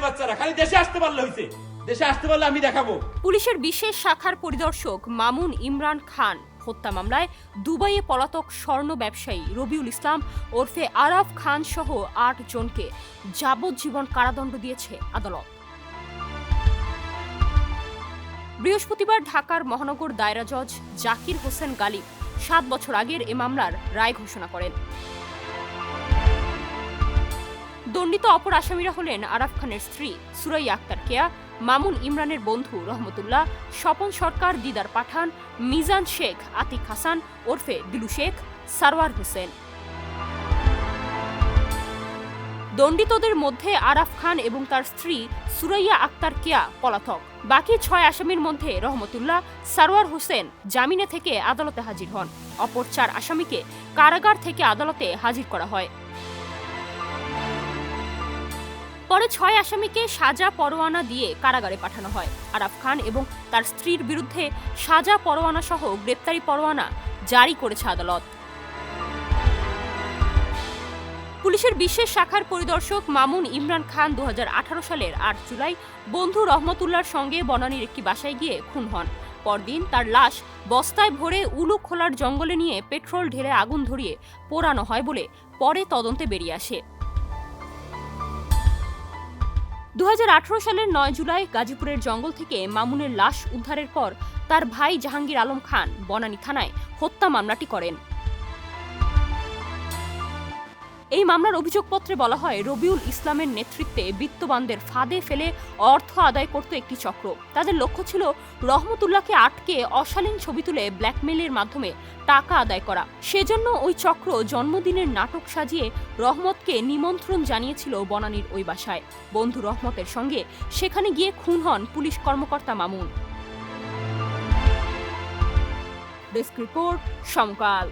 বাঙালি বাচ্চারা খালি দেশে আসতে পারলে হইছে, দেশে আসতে পারলে আমি দেখাবো। পুলিশের বিশেষ শাখার পরিদর্শক মামুন ইমরান খান হত্যা মামলায় দুবাইয়ে পলাতক স্বর্ণ ব্যবসায়ী রবিউল ইসলাম ওরফে আরাফ খান সহ ৮ জনকে যাবজ্জীবন কারাদণ্ড দিয়েছে আদালত। বৃহস্পতিবার ঢাকার মহানগর দায়রা জজ জাকির হোসেন গালিব ৭ বছর আগের এ মামলার রায় ঘোষণা করেন। দণ্ডিত অপর আসামিরা হলেন আরাফ খানের স্ত্রী সুরাইয়া আক্তার কেয়া, মামুন ইমরানের বন্ধু রহমতুল্লাহ, স্বপন সরকার, দিদার পাঠান, মিজান শেখ, আতিক হাসান ওরফে দিলু শেখ, সারওয়ার হোসেন। দণ্ডিতদের মধ্যে আরাফ খান এবং তার স্ত্রী সুরাইয়া আক্তার কেয়া পলাতক। বাকি ৬ আসামির মধ্যে রহমতুল্লাহ, সারওয়ার হোসেন জামিনে থেকে আদালতে হাজির হন। অপর ৪ আসামিকে কারাগার থেকে আদালতে হাজির করা হয়। পরে ৬ আসামিকে সাজা পরোয়ানা দিয়ে কারাগারে পাঠানো হয়। আরাফ খান এবং তার স্ত্রীর বিরুদ্ধে সাজা পরোয়ানা সহ গ্রেপ্তারি পরোয়ানা জারি করেছে আদালত। পুলিশের বিশেষ শাখার পরিদর্শক মামুন ইমরান খান ২০১৮ সালের ৮ জুলাই বন্ধু রহমতুল্লাহর সঙ্গে বনানীর একটি বাসায় গিয়ে খুন হন। পরদিন তার লাশ বস্তায় ভরে উলু খোলার জঙ্গলে নিয়ে পেট্রোল ঢেলে আগুন ধরিয়ে পোড়ানো হয় বলে পরে তদন্তে বেরিয়ে আসে। ২০১৮ সালের ৯ জুলাই গাজীপুরের জঙ্গল থেকে মামুনের লাশ উদ্ধারের পর তার ভাই জাহাঙ্গীর আলম খান বনানী থানায় হত্যা মামলাটি করেন। এই মামলার অভিযোগপত্রে বলা হয়, রবিউল ইসলামের নেতৃত্বে বিত্তবানদের ফাঁদে ফেলে অর্থ আদায় করত একটি চক্র। তাদের লক্ষ্য ছিল রহমতুল্লাহকে আটকে অশালীন ছবি তুলে ব্ল্যাকমেইলের মাধ্যমে টাকা আদায় করা। সেজন্য ওই চক্র জন্মদিনের নাটক সাজিয়ে রহমতকে নিমন্ত্রণ জানিয়েছিল বনানীর ওই বাসায়। বন্ধু রহমতের সঙ্গে সেখানে গিয়ে খুন হন পুলিশ কর্মকর্তা মামুন। ডেস্ক রিপোর্ট, সমকাল।